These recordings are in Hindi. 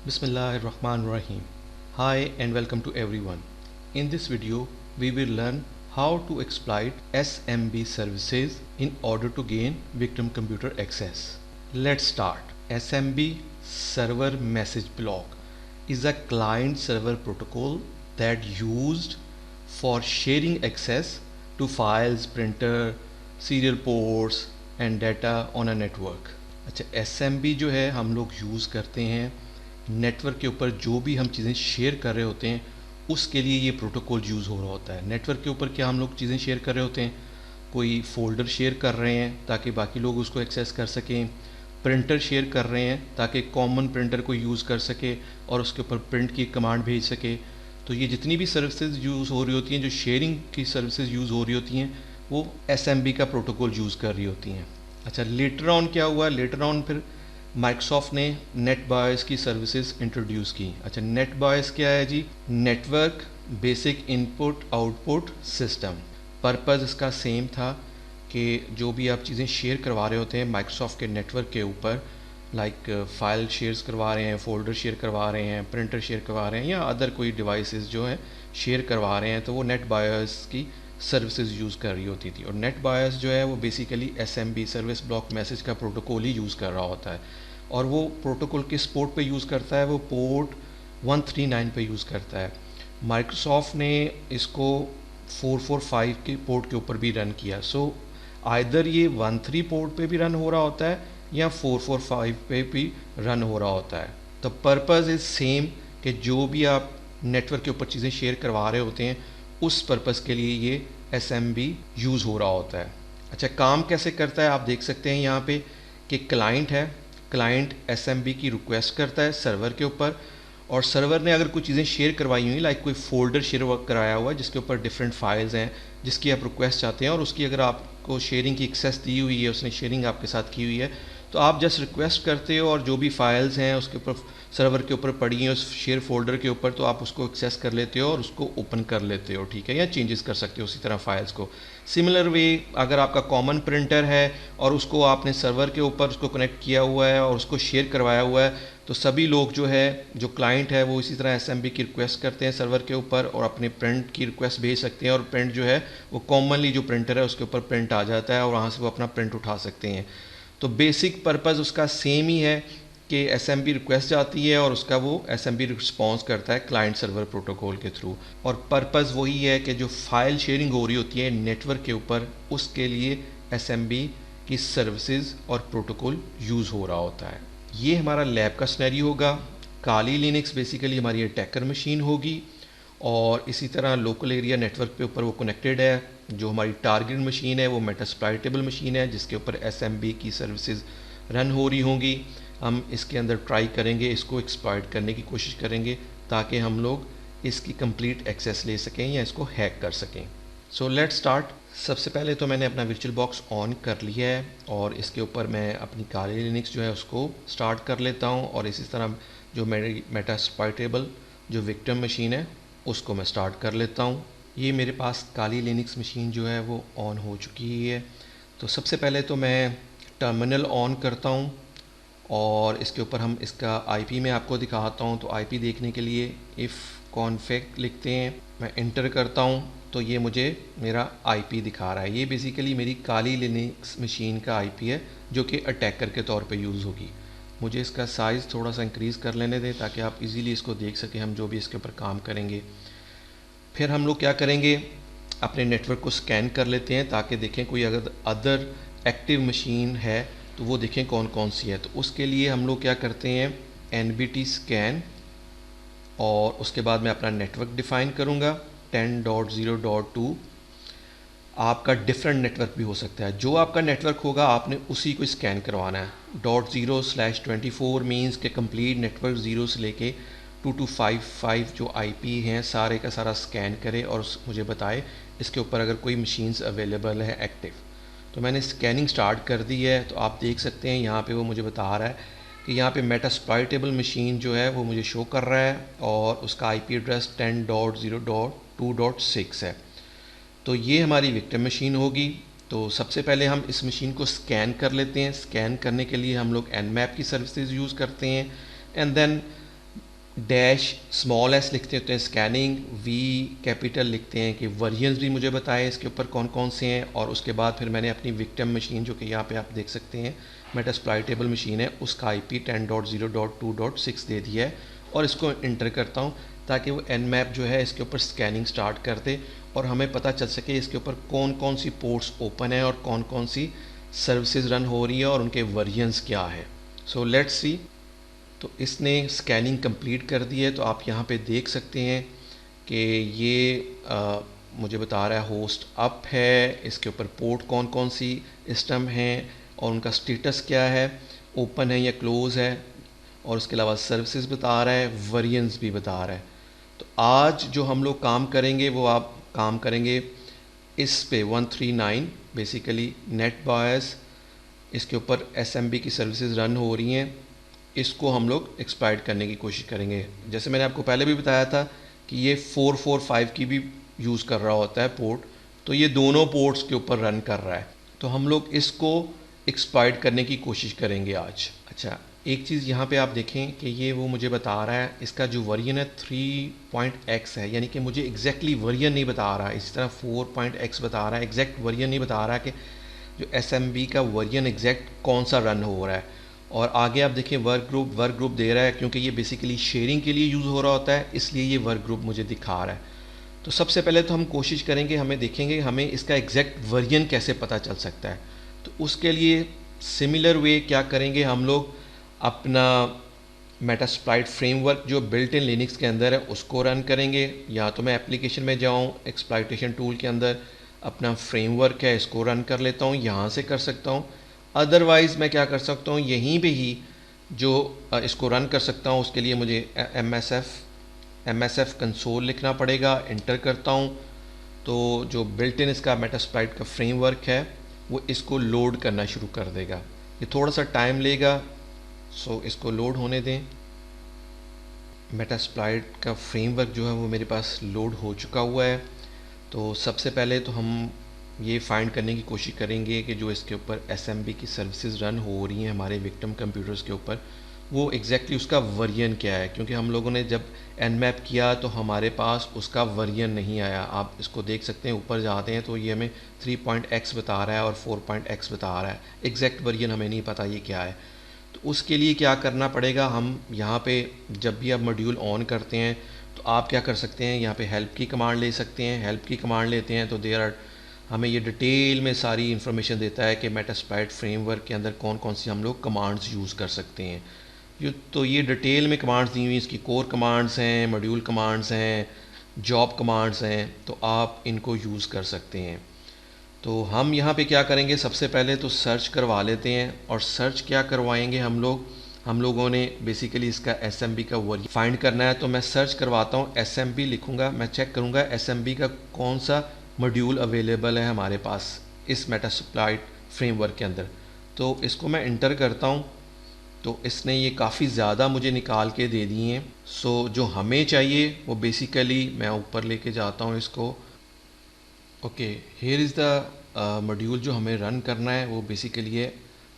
Bismillahirrahmanirrahim. Hi and welcome to everyone. In this video, we will learn how to exploit SMB services in order to gain victim computer access. Let's start. SMB server message block is a client server protocol that used for sharing access to files, printer, serial ports and data on a network. अच्छा SMB जो है हम लोग यूज़ करते हैं नेटवर्क के ऊपर जो भी हम चीज़ें शेयर कर रहे होते हैं उसके लिए ये प्रोटोकॉल यूज़ हो रहा होता है। नेटवर्क के ऊपर क्या हम लोग चीज़ें शेयर कर रहे होते हैं, कोई फोल्डर शेयर कर रहे हैं ताकि बाकी लोग उसको एक्सेस कर सकें, प्रिंटर शेयर कर रहे हैं ताकि कॉमन प्रिंटर को यूज़ कर सके और उसके ऊपर प्रिंट की कमांड भेज सके। तो ये जितनी भी सर्विसेज यूज़ हो रही होती हैं, जो शेयरिंग की सर्विसेज यूज़ हो रही होती हैं, वो SMB का प्रोटोकॉल यूज़ कर रही होती हैं। अच्छा, लेटर ऑन क्या हुआ, लेटर ऑन फिर माइक्रोसॉफ्ट ने नेटबॉयस की सर्विसेज इंट्रोड्यूस की। अच्छा, नेटबॉयस क्या है जी? Network basic input output system. Purpose इसका सेम था कि जो भी आप चीज़ें शेयर करवा रहे होते हैं माइक्रोसॉफ्ट के नेटवर्क के ऊपर, लाइक फाइल शेयर्स करवा रहे हैं, फोल्डर शेयर करवा रहे हैं, प्रिंटर शेयर करवा रहे हैं या अदर कोई डिवाइसेस जो है शेयर करवा रहे हैं, तो वो नेटबॉयस की सर्विसेज यूज़ कर रही होती थी। और नेटबॉयस जो है वो basically SMB service block message का प्रोटोकॉल ही यूज़ कर रहा होता है। और वो प्रोटोकॉल किस पोर्ट पे यूज़ करता है? वो पोर्ट 139 पे यूज़ करता है। माइक्रोसॉफ्ट ने इसको 445 के पोर्ट के ऊपर भी रन किया। सो आइदर ये 13 पोर्ट पे भी रन हो रहा होता है या 445 पे भी रन हो रहा होता है। द पर्पज़ इज़ सेम कि जो भी आप नेटवर्क के ऊपर चीज़ें शेयर करवा रहे होते हैं उस पर्पज़ के लिए ये SMB यूज़ हो रहा होता है। अच्छा, काम कैसे करता है आप देख सकते हैं यहाँ पे कि क्लाइंट है, क्लाइंट SMB की रिक्वेस्ट करता है सर्वर के ऊपर, और सर्वर ने अगर कुछ चीज़ें शेयर करवाई हुई, लाइक कोई फोल्डर शेयर कराया हुआ है जिसके ऊपर डिफरेंट फाइल्स हैं जिसकी आप रिक्वेस्ट चाहते हैं और उसकी अगर आपको शेयरिंग की एक्सेस दी हुई है, उसने शेयरिंग आपके साथ की हुई है, तो आप जस्ट रिक्वेस्ट करते हो और जो भी फाइल्स हैं उसके ऊपर सर्वर के ऊपर पड़ी हैं उस शेयर फोल्डर के ऊपर, तो आप उसको एक्सेस कर लेते हो और उसको ओपन कर लेते हो, ठीक है, या चेंजेस कर सकते हो उसी तरह फाइल्स को। सिमिलर वे अगर आपका कॉमन प्रिंटर है और उसको आपने सर्वर के ऊपर उसको कनेक्ट किया हुआ है और उसको शेयर करवाया हुआ है, तो सभी लोग जो है, जो क्लाइंट है, वो इसी तरह SMB की रिक्वेस्ट करते हैं सर्वर के ऊपर और अपने प्रिंट की रिक्वेस्ट भेज सकते हैं और प्रिंट जो है वो कॉमनली जो प्रिंटर है उसके ऊपर प्रिंट आ जाता है और वहाँ से वो अपना प्रिंट उठा सकते हैं। तो बेसिक पर्पज़ उसका सेम ही है कि SMB रिक्वेस्ट जाती है और उसका वो SMB रिस्पॉन्स करता है क्लाइंट सर्वर प्रोटोकॉल के थ्रू, और पर्पज़ वही है कि जो फाइल शेयरिंग हो रही होती है नेटवर्क के ऊपर उसके लिए SMB की सर्विसेज और प्रोटोकॉल यूज़ हो रहा होता है। ये हमारा लैब का सिनेरियो होगा। काली लिनक्स बेसिकली हमारी अटैकर मशीन होगी और इसी तरह लोकल एरिया नेटवर्क पे ऊपर वो कनेक्टेड है। जो हमारी टारगेट मशीन है वो मेटास्प्लाइटेबल मशीन है जिसके ऊपर SMB की सर्विसेज रन हो रही होंगी। हम इसके अंदर ट्राई करेंगे, इसको एक्सप्लॉइट करने की कोशिश करेंगे ताकि हम लोग इसकी कंप्लीट एक्सेस ले सकें या इसको हैक कर सकें। So let's start. सबसे पहले तो मैंने अपना वर्चुअल बॉक्स ऑन कर लिया है और इसके ऊपर मैं अपनी काली लिनक्स जो है उसको स्टार्ट कर लेता हूँ और इसी तरह जो मेरी मेटास्प्लॉइटेबल जो विक्टिम मशीन है उसको मैं स्टार्ट कर लेता हूँ। ये मेरे पास काली लिनक्स मशीन जो है वो ऑन हो चुकी है। तो सबसे पहले तो मैं टर्मिनल ऑन करता हूँ और इसके ऊपर हम इसका IP में आपको दिखाता हूँ। तो IP देखने के लिए इफ़ कॉन्फिग लिखते हैं, मैं इंटर करता हूँ तो ये मुझे मेरा IP दिखा रहा है। ये बेसिकली मेरी काली लिनक्स मशीन का IP है जो कि अटैकर के तौर पे यूज़ होगी। मुझे इसका साइज़ थोड़ा सा इंक्रीज़ कर लेने दें ताकि आप इजीली इसको देख सकें हम जो भी इसके ऊपर काम करेंगे। फिर हम लोग क्या करेंगे, अपने नेटवर्क को स्कैन कर लेते हैं ताकि देखें कोई अगर अदर एक्टिव मशीन है तो वो देखें कौन कौन सी है। तो उसके लिए हम लोग क्या करते हैं, NBT स्कैन, और उसके बाद मैं अपना नेटवर्क डिफ़ाइन करूँगा 10.0.2। आपका डिफरेंट नेटवर्क भी हो सकता है, जो आपका नेटवर्क होगा आपने उसी को स्कैन करवाना है। .0/24 मीन्स के कंप्लीट नेटवर्क 0 से लेके 2255 जो IP हैं सारे का सारा स्कैन करे और मुझे बताए इसके ऊपर अगर कोई मशीन्स अवेलेबल है एक्टिव। तो मैंने स्कैनिंग स्टार्ट कर दी है। तो आप देख सकते हैं यहाँ पे वो मुझे बता रहा है कि यहाँ पे मेटास्प्लॉइटेबल मशीन जो है वो मुझे शो कर रहा है और उसका IP एड्रेस 10.0.2.6 है। तो ये हमारी विक्टिम मशीन होगी। तो सबसे पहले हम इस मशीन को स्कैन कर लेते हैं। स्कैन करने के लिए हम लोग Nmap की सर्विसेज यूज़ करते हैं and then dash small S लिखते होते हैं स्कैनिंग, वी कैपिटल लिखते हैं कि वर्जन्स भी मुझे बताए इसके ऊपर कौन कौन से हैं। और उसके बाद फिर मैंने अपनी विक्टिम मशीन जो कि यहाँ पे आप देख सकते हैं मेटास्प्लॉइटेबल मशीन है, उसका IP 10.0.2.6 दे दिया है और इसको इंटर करता हूँ ताकि वो nmap जो है इसके ऊपर स्कैनिंग स्टार्ट कर दे और हमें पता चल सके इसके ऊपर कौन कौन सी पोर्ट्स ओपन है और कौन कौन सी सर्विसेज रन हो रही है और उनके वर्जन्स क्या है। So let's see. तो इसने स्कैनिंग कंप्लीट कर दी है। तो आप यहाँ पे देख सकते हैं कि ये मुझे बता रहा है होस्ट अप है, इसके ऊपर पोर्ट कौन कौन सी सिस्टम हैं और उनका स्टेटस क्या है, ओपन है या क्लोज़ है, और उसके अलावा सर्विसेज बता रहा है, वर्जन्स भी बता रहा है। तो आज जो हम लोग काम करेंगे वो आप काम करेंगे इस पे 139 बेसिकली नेट बायस, इसके ऊपर SMB की सर्विसेज रन हो रही हैं, इसको हम लोग एक्सप्लॉइट करने की कोशिश करेंगे। जैसे मैंने आपको पहले भी बताया था कि ये 445 की भी यूज़ कर रहा होता है पोर्ट, तो ये दोनों पोर्ट्स के ऊपर रन कर रहा है। तो हम लोग इसको एक्सप्लॉइट करने की कोशिश करेंगे आज। अच्छा, एक चीज़ यहाँ पे आप देखें कि ये वो मुझे बता रहा है इसका जो वर्जन है 3.x है, यानी कि मुझे एग्जैक्टली वर्जन नहीं बता रहा है। इसी तरह 4.x बता रहा है, एग्जैक्ट वर्जन नहीं बता रहा है कि जो SMB का वर्जन एग्जैक्ट कौन सा रन हो रहा है। और आगे आप देखिए वर्क ग्रुप दे रहा है, क्योंकि ये बेसिकली शेयरिंग के लिए यूज़ हो रहा होता है, इसलिए ये वर्क ग्रुप मुझे दिखा रहा है। तो सबसे पहले तो हम कोशिश करेंगे, हमें देखेंगे हमें इसका एग्जैक्ट वर्जन कैसे पता चल सकता है। तो उसके लिए सिमिलर वे क्या करेंगे, हम लोग अपना मेटास्प्लॉइट फ्रेमवर्क जो बिल्ट इन लिनक्स के अंदर है उसको रन करेंगे। या तो मैं एप्लीकेशन में जाऊँ, एक्सप्लॉइटेशन टूल के अंदर अपना फ्रेमवर्क है इसको रन कर लेता हूँ, यहाँ से कर सकता हूँ। अदरवाइज़ मैं क्या कर सकता हूँ, यहीं पे ही जो इसको रन कर सकता हूँ उसके लिए मुझे MSF कंसोल लिखना पड़ेगा। इंटर करता हूँ तो जो बिल्ट इन इसका मेटास्प्लॉइट का फ्रेमवर्क है वो इसको लोड करना शुरू कर देगा। ये थोड़ा सा टाइम लेगा, सो इसको लोड होने दें। मेटास्प्लॉइट का फ्रेमवर्क जो है वो मेरे पास लोड हो चुका हुआ है। तो सबसे पहले तो हम ये फाइंड करने की कोशिश करेंगे कि जो इसके ऊपर SMB की सर्विसेज रन हो रही हैं हमारे विक्टिम कंप्यूटर्स के ऊपर, वो एग्जैक्टली उसका वर्जन क्या है। क्योंकि हम लोगों ने जब nmap किया तो हमारे पास उसका वर्जन नहीं आया। आप इसको देख सकते हैं, ऊपर जाते हैं तो ये हमें 3.x बता रहा है और 4.x बता रहा है, एग्जैक्ट वर्जन हमें नहीं पता ये क्या है। तो उसके लिए क्या करना पड़ेगा, हम यहाँ पे जब भी आप मॉड्यूल ऑन करते हैं तो आप क्या कर सकते हैं, यहाँ पे हेल्प की कमांड ले सकते हैं। हेल्प की कमांड लेते हैं तो देयर आर हमें ये डिटेल में सारी इन्फॉर्मेशन देता है कि मेटास्प्लॉइट फ्रेमवर्क के अंदर कौन कौन सी हम लोग कमांड्स यूज़ कर सकते हैं। ये डिटेल में कमांड्स दी हुई, इसकी कोर कमांड्स हैं, मॉड्यूल कमांड्स हैं, जॉब कमांड्स हैं, तो आप इनको यूज़ कर सकते हैं। तो हम यहाँ पे क्या करेंगे, सबसे पहले तो सर्च करवा लेते हैं। और सर्च क्या करवाएंगे हम लोगों ने बेसिकली इसका SMB का वर्जन फाइंड करना है। तो मैं सर्च करवाता हूँ, SMB लिखूँगा, मैं चेक करूँगा SMB का कौन सा मॉड्यूल अवेलेबल है हमारे पास इस मेटास्प्लॉइट फ्रेमवर्क के अंदर। तो इसको मैं इंटर करता हूँ तो इसने ये काफ़ी ज़्यादा मुझे निकाल के दे दिए हैं। सो जो हमें चाहिए वो बेसिकली मैं ऊपर लेके जाता हूँ इसको। Okay, here is the module जो हमें रन करना है वो बेसिकली है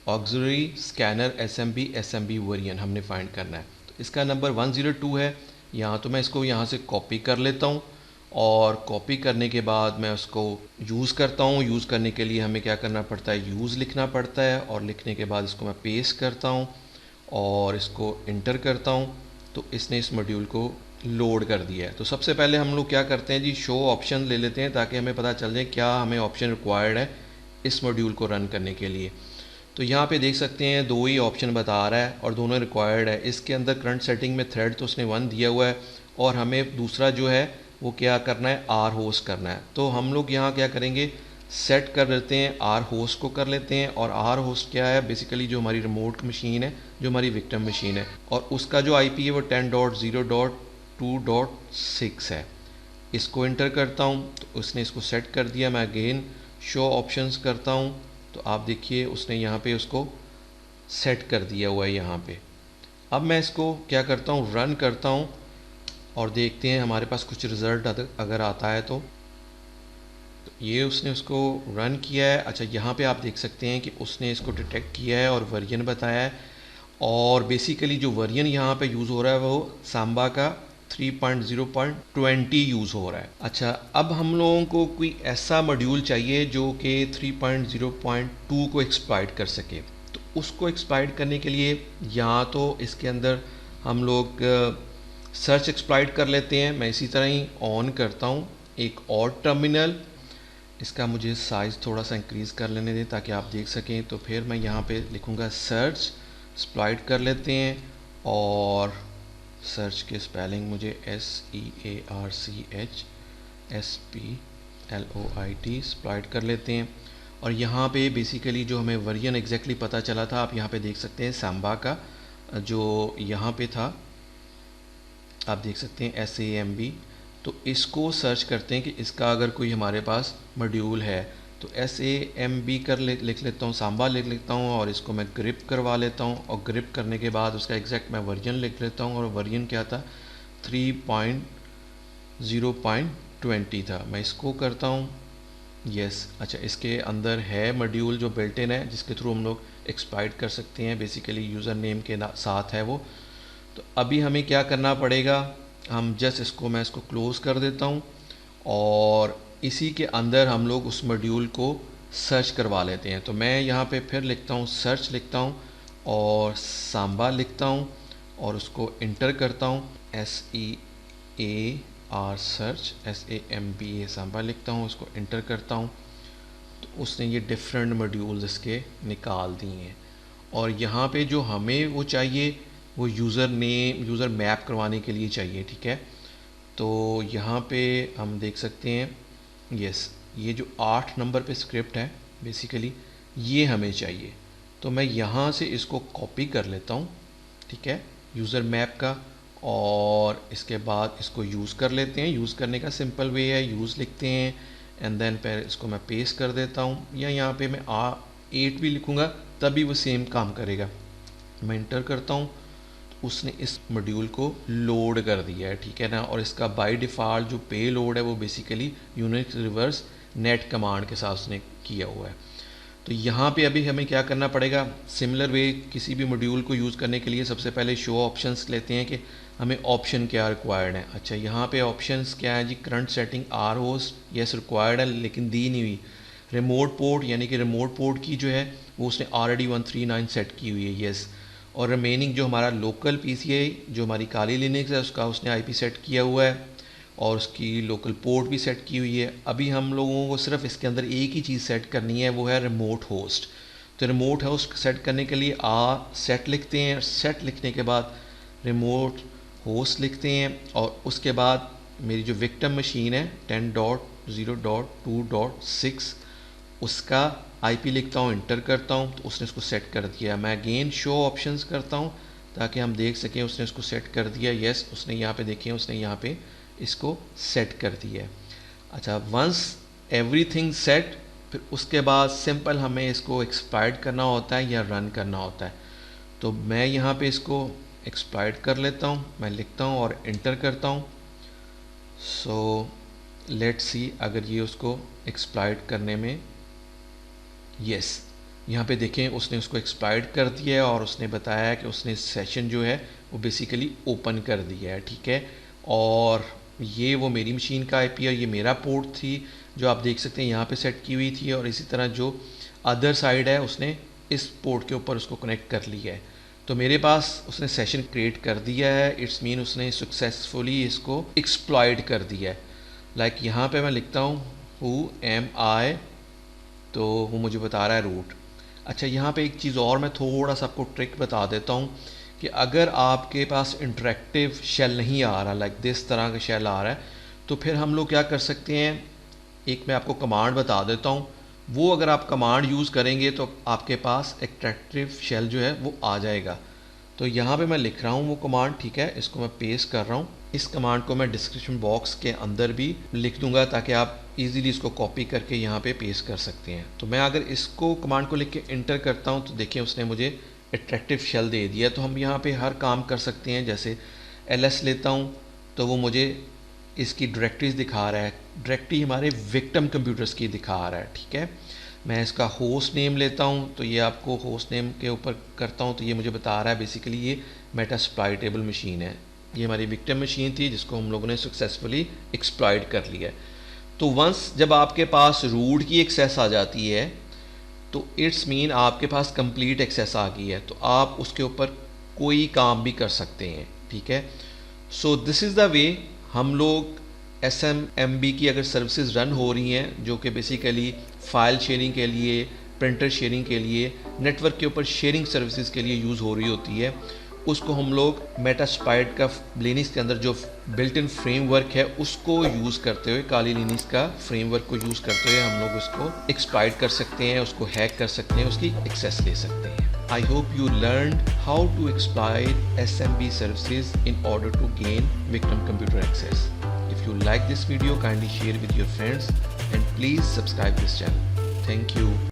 ऑक्सिलरी स्कैनर SMB वर्जन हमने फाइंड करना है। तो इसका नंबर 102 है। यहाँ तो मैं इसको यहाँ से कॉपी कर लेता हूँ और कॉपी करने के बाद मैं उसको यूज़ करता हूँ। यूज़ करने के लिए हमें क्या करना पड़ता है, यूज़ लिखना पड़ता है और लिखने के बाद इसको मैं पेस्ट करता हूँ और इसको इंटर करता हूँ। तो इसने इस मॉड्यूल को लोड कर दिया है। तो सबसे पहले हम लोग क्या करते हैं जी, शो ऑप्शन ले लेते हैं ताकि हमें पता चल जाए क्या हमें ऑप्शन रिक्वायर्ड है इस मॉड्यूल को रन करने के लिए। तो यहाँ पे देख सकते हैं दो ही ऑप्शन बता रहा है और दोनों रिक्वायर्ड है। इसके अंदर करंट सेटिंग में थ्रेड तो उसने 1 दिया हुआ है और हमें दूसरा जो है वो क्या करना है, R होस्ट करना है। तो हम लोग यहाँ क्या करेंगे, सेट कर लेते हैं, R होस्ट को कर लेते हैं। और R होस्ट क्या है, बेसिकली जो हमारी रिमोट मशीन है, जो हमारी विक्टिम मशीन है, और उसका जो IP है वो 10.0.2.6 है। इसको इंटर करता हूँ तो उसने इसको सेट कर दिया। मैं अगेन शो ऑप्शंस करता हूँ तो आप देखिए उसने यहाँ पे उसको सेट कर दिया हुआ है यहाँ पे। अब मैं इसको क्या करता हूँ, रन करता हूँ और देखते हैं हमारे पास कुछ रिज़ल्ट अगर आता है तो ये उसने उसको रन किया है। अच्छा, यहाँ पे आप देख सकते हैं कि उसने इसको डिटेक्ट किया है और वर्जन बताया है और बेसिकली जो वर्जन यहाँ पे यूज़ हो रहा है वो सांबा का 3.0.20 यहाँ पे यूज़ हो रहा है, वो सांबा का 3.0.20 यूज़ हो रहा है। अच्छा, अब हम लोगों को कोई ऐसा मॉड्यूल चाहिए जो कि 3.0.2 को एक्सप्लॉइट कर सके। तो उसको एक्सप्लॉइट करने के लिए या तो इसके अंदर हम लोग सर्च एक्सप्लॉइट कर लेते हैं। मैं इसी तरह ही ऑन करता हूँ एक और टर्मिनल। इसका मुझे साइज़ थोड़ा सा इंक्रीज़ कर लेने दें ताकि आप देख सकें। तो फिर मैं यहाँ पे लिखूँगा सर्च, एक्सप्लॉइट कर लेते हैं और सर्च के स्पेलिंग मुझे SEARCHSPLOIT एक्सप्लॉइट कर लेते हैं। और यहाँ पे बेसिकली जो हमें वर्जन एग्जैक्टली पता चला था, आप यहाँ पे देख सकते हैं सांबा का जो यहाँ पे था, आप देख सकते हैं SAMB। तो इसको सर्च करते हैं कि इसका अगर कोई हमारे पास मॉड्यूल है तो SAMB लिख लेता हूँ, सांबा लिख लेता हूँ और इसको मैं ग्रिप करवा लेता हूँ। और ग्रिप करने के बाद उसका एग्जैक्ट मैं वर्जन लिख लेता हूँ और वर्जन क्या था, 3.0.20 था। मैं इसको करता हूँ यस। अच्छा, इसके अंदर है मॉड्यूल जो बिल्ट इन है जिसके थ्रू हम लोग एक्सप्लॉइट कर सकते हैं, बेसिकली यूज़र नेम के साथ है वो। तो अभी हमें क्या करना पड़ेगा, हम जस्ट मैं इसको क्लोज़ कर देता हूँ और इसी के अंदर हम लोग उस मॉड्यूल को सर्च करवा लेते हैं। तो मैं यहाँ पे फिर लिखता हूँ सर्च लिखता हूँ और सांबा लिखता हूँ और उसको इंटर करता हूँ, SEAR सर्च SAMBA सांबा लिखता हूँ, उसको इंटर करता हूँ। तो उसने ये डिफरेंट मॉड्यूल्स इसके निकाल दिए हैं। और यहाँ पे जो हमें वो चाहिए वो यूज़र नेम, यूज़र मैप करवाने के लिए चाहिए, ठीक है। तो यहाँ पे हम देख सकते हैं यस, ये जो 8 नंबर पे स्क्रिप्ट है बेसिकली ये हमें चाहिए। तो मैं यहाँ से इसको कॉपी कर लेता हूँ, ठीक है, यूज़र मैप का। और इसके बाद इसको यूज़ कर लेते हैं। यूज़ करने का सिंपल वे है, यूज़ लिखते हैं एंड देन फिर इसको मैं पेस्ट कर देता हूँ, या यहाँ पे मैं 8 भी लिखूँगा तभी वो सेम काम करेगा। मैं इंटर करता हूँ, उसने इस मॉड्यूल को लोड कर दिया है, ठीक है ना। और इसका बाय डिफ़ॉल्ट जो पे लोड है वो basically Unix reverse net command के साथ उसने किया हुआ है। तो यहाँ पे अभी हमें क्या करना पड़ेगा, सिमिलर वे किसी भी मॉड्यूल को यूज़ करने के लिए सबसे पहले शो ऑप्शंस लेते हैं कि हमें ऑप्शन क्या रिक्वायर्ड है। अच्छा, यहाँ पे ऑप्शंस क्या है जी, current setting are host yes required है लेकिन दी नहीं हुई। रिमोट पोर्ट यानी कि रिमोट पोर्ट की जो है वो उसने ऑलरेडी 139 सेट की हुई है यस। और रिमेनिंग जो हमारा लोकल PCI जो हमारी काली लिनक्स है उसका उसने IP सेट किया हुआ है और उसकी लोकल पोर्ट भी सेट की हुई है। अभी हम लोगों को सिर्फ इसके अंदर एक ही चीज़ सेट करनी है, वो है रिमोट होस्ट। तो रिमोट होस्ट सेट करने के लिए सेट लिखते हैं, सेट लिखने के बाद रिमोट होस्ट लिखते हैं और उसके बाद मेरी जो विक्टिम मशीन है 10.0.2.6 उसका IP लिखता हूँ, इंटर करता हूँ तो उसने इसको सेट कर दिया। मैं अगेन शो ऑप्शंस करता हूँ ताकि हम देख सकें उसने इसको सेट कर दिया यस। उसने यहाँ पे देखें, उसने यहाँ पे इसको सेट कर दिया है। अच्छा, वंस एवरीथिंग सेट, फिर उसके बाद सिंपल हमें इसको एक्सप्लॉइट करना होता है या रन करना होता है। तो मैं यहाँ पे इसको एक्सप्लॉइट कर लेता हूँ, मैं लिखता हूँ और इंटर करता हूँ। सो लेट्स सी अगर ये उसको एक्सप्लॉइट करने में यस यहाँ पे देखें उसने उसको एक्सप्लॉइट कर दिया है और उसने बताया कि उसने सेशन जो है वो बेसिकली ओपन कर दिया है, ठीक है। और ये वो मेरी मशीन का IP और ये मेरा पोर्ट थी जो आप देख सकते हैं यहाँ पे सेट की हुई थी। और इसी तरह जो अदर साइड है उसने इस पोर्ट के ऊपर उसको कनेक्ट कर लिया है। तो मेरे पास उसने सेशन क्रिएट कर दिया है, इट्स मीन उसने सक्सेसफुली इसको एक्सप्लॉइट कर दिया है। लाइक यहाँ पे मैं लिखता हूँ हु एम आई, तो वो मुझे बता रहा है रूट। अच्छा, यहाँ पे एक चीज़ और मैं थोड़ा सा आपको ट्रिक बता देता हूँ कि अगर आपके पास इंटरेक्टिव शेल नहीं आ रहा, लाइक दिस तरह का शेल आ रहा है, तो फिर हम लोग क्या कर सकते हैं, एक मैं आपको कमांड बता देता हूँ, वो अगर आप कमांड यूज़ करेंगे तो आपके पास इंटरेक्टिव शेल जो है वो आ जाएगा। तो यहाँ पे मैं लिख रहा हूँ वो कमांड, ठीक है, इसको मैं पेस्ट कर रहा हूँ। इस कमांड को मैं डिस्क्रिप्शन बॉक्स के अंदर भी लिख दूंगा ताकि आप इजीली इसको कॉपी करके यहाँ पे पेस्ट कर सकते हैं। तो मैं अगर इसको कमांड को लिख के इंटर करता हूँ तो देखिए उसने मुझे अट्रैक्टिव शेल दे दिया। तो हम यहाँ पे हर काम कर सकते हैं, जैसे LS लेता हूँ तो वो मुझे इसकी डायरेक्टरीज दिखा रहा है, डायरेक्टरी हमारे विक्टिम कंप्यूटर्स की दिखा रहा है, ठीक है। मैं इसका होस्ट नेम लेता हूँ, तो ये आपको होस्ट नेम के ऊपर करता हूँ, तो ये मुझे बता रहा है बेसिकली ये मेटास्प्लॉइटेबल मशीन है। ये हमारी विक्टिम मशीन थी जिसको हम लोगों ने सक्सेसफुली एक्सप्लॉइट कर लिया है। तो वंस जब आपके पास रूट की एक्सेस आ जाती है तो इट्स मीन आपके पास कंप्लीट एक्सेस आ गई है, तो आप उसके ऊपर कोई काम भी कर सकते हैं। ठीक है, so this is the way हम लोग SMB की अगर सर्विसेज रन हो रही हैं, जो कि बेसिकली फ़ाइल शेयरिंग के लिए, प्रिंटर शेयरिंग के लिए, नेटवर्क के ऊपर शेयरिंग सर्विसेज के लिए यूज़ हो रही होती है, उसको हम लोग मेटास्प्लॉइट का लिनक्स के अंदर जो बिल्ट इन फ्रेमवर्क है उसको यूज़ करते हुए, काली लिनक्स का फ्रेमवर्क को यूज़ करते हुए हम लोग उसको एक्सप्लॉइट कर सकते हैं, उसको हैक कर सकते हैं, उसकी एक्सेस ले सकते हैं। I hope you learned how to exploit SMB services in order to gain victim computer access. If you like this video, kindly share with your friends and please subscribe this channel. Thank you.